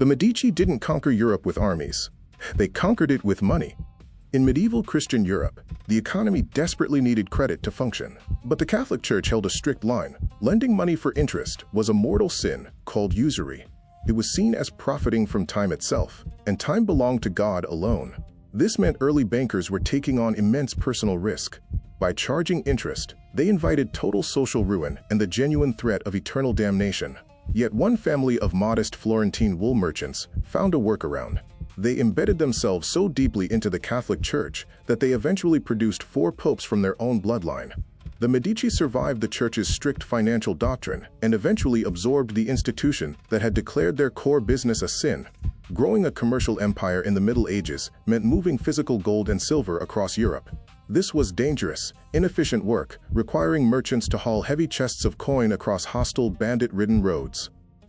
The Medici didn't conquer Europe with armies. They conquered it with money. In medieval Christian Europe, the economy desperately needed credit to function. But the Catholic Church held a strict line. Lending money for interest was a mortal sin called usury. It was seen as profiting from time itself, and time belonged to God alone. This meant early bankers were taking on immense personal risk. By charging interest, they invited total social ruin and the genuine threat of eternal damnation. Yet one family of modest Florentine wool merchants found a workaround. They embedded themselves so deeply into the Catholic Church that they eventually produced 4 popes from their own bloodline. The Medici survived the Church's strict financial doctrine and eventually absorbed the institution that had declared their core business a sin. Growing a commercial empire in the Middle Ages meant moving physical gold and silver across Europe. This was dangerous, inefficient work, requiring merchants to haul heavy chests of coin across hostile, bandit-ridden roads.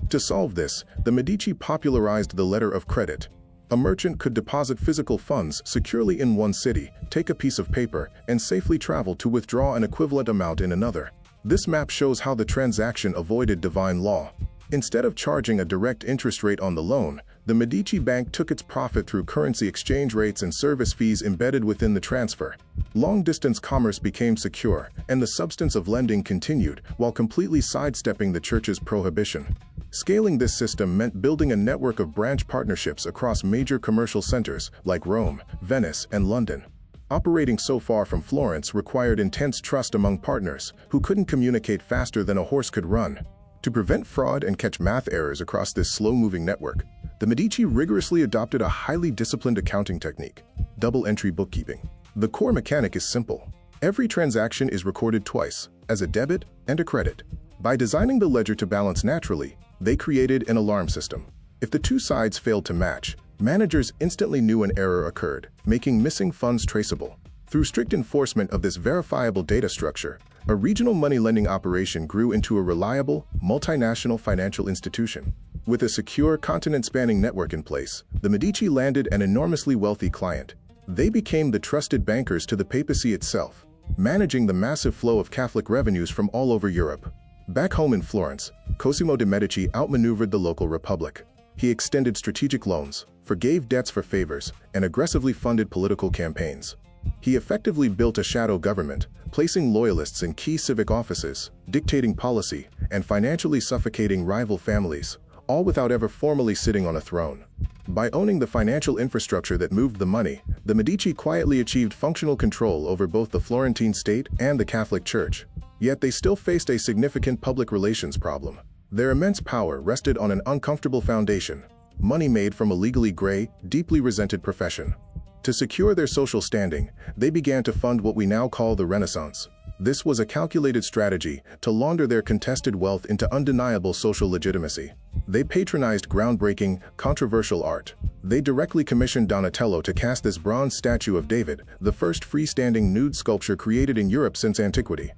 To solve this, the Medici popularized the letter of credit. A merchant could deposit physical funds securely in one city, take a piece of paper, and safely travel to withdraw an equivalent amount in another. This map shows how the transaction avoided divine law. Instead of charging a direct interest rate on the loan, the Medici Bank took its profit through currency exchange rates and service fees embedded within the transfer. Long-distance commerce became secure, and the substance of lending continued while completely sidestepping the Church's prohibition. Scaling this system meant building a network of branch partnerships across major commercial centers like Rome, Venice, and London. Operating so far from Florence required intense trust among partners who couldn't communicate faster than a horse could run. To prevent fraud and catch math errors across this slow-moving network, the Medici rigorously adopted a highly disciplined accounting technique, double-entry bookkeeping. The core mechanic is simple. Every transaction is recorded twice, as a debit and a credit. By designing the ledger to balance naturally, they created an alarm system. If the two sides failed to match, managers instantly knew an error occurred, making missing funds traceable. Through strict enforcement of this verifiable data structure, a regional money lending operation grew into a reliable, multinational financial institution. With a secure, continent-spanning network in place, the Medici landed an enormously wealthy client. They became the trusted bankers to the papacy itself, managing the massive flow of Catholic revenues from all over Europe. Back home in Florence, Cosimo de' Medici outmaneuvered the local republic. He extended strategic loans, forgave debts for favors, and aggressively funded political campaigns. He effectively built a shadow government, placing loyalists in key civic offices, dictating policy, and financially suffocating rival families, all without ever formally sitting on a throne. By owning the financial infrastructure that moved the money, the Medici quietly achieved functional control over both the Florentine state and the Catholic Church. Yet they still faced a significant public relations problem. Their immense power rested on an uncomfortable foundation: money made from a legally gray, deeply resented profession. To secure their social standing, they began to fund what we now call the Renaissance. This was a calculated strategy to launder their contested wealth into undeniable social legitimacy. They patronized groundbreaking, controversial art. They directly commissioned Donatello to cast this bronze statue of David, the first freestanding nude sculpture created in Europe since antiquity.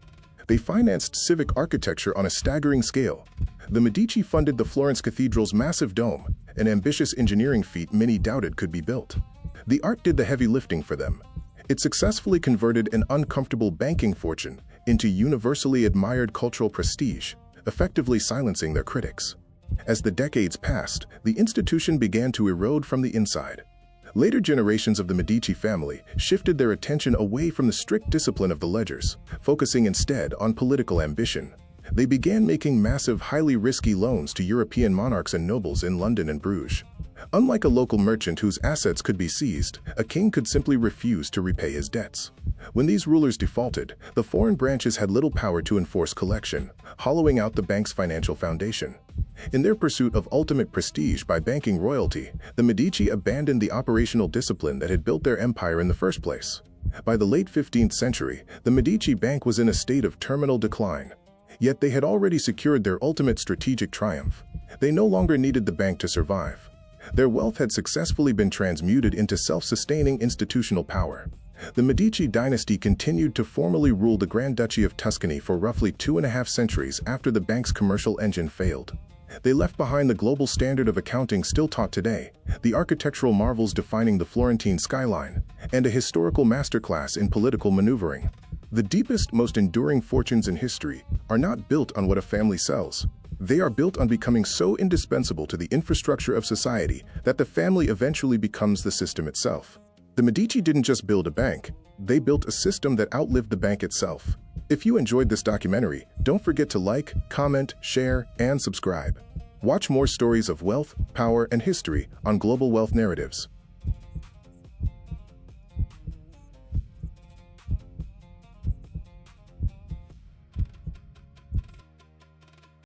They financed civic architecture on a staggering scale. The Medici funded the Florence Cathedral's massive dome, an ambitious engineering feat many doubted could be built. The art did the heavy lifting for them. It successfully converted an uncomfortable banking fortune into universally admired cultural prestige, effectively silencing their critics. As the decades passed, the institution began to erode from the inside. Later generations of the Medici family shifted their attention away from the strict discipline of the ledgers, focusing instead on political ambition. They began making massive, highly risky loans to European monarchs and nobles in London and Bruges. Unlike a local merchant whose assets could be seized, a king could simply refuse to repay his debts. When these rulers defaulted, the foreign branches had little power to enforce collection, hollowing out the bank's financial foundation. In their pursuit of ultimate prestige by banking royalty, the Medici abandoned the operational discipline that had built their empire in the first place. By the late 15th century, the Medici Bank was in a state of terminal decline. Yet they had already secured their ultimate strategic triumph. They no longer needed the bank to survive. Their wealth had successfully been transmuted into self-sustaining institutional power. The Medici dynasty continued to formally rule the Grand Duchy of Tuscany for roughly 2.5 centuries after the bank's commercial engine failed. They left behind the global standard of accounting still taught today, the architectural marvels defining the Florentine skyline, and a historical masterclass in political maneuvering. The deepest, most enduring fortunes in history are not built on what a family sells. They are built on becoming so indispensable to the infrastructure of society that the family eventually becomes the system itself. The Medici didn't just build a bank, they built a system that outlived the bank itself. If you enjoyed this documentary, don't forget to like, comment, share, and subscribe. Watch more stories of wealth, power, and history on Global Wealth Narratives.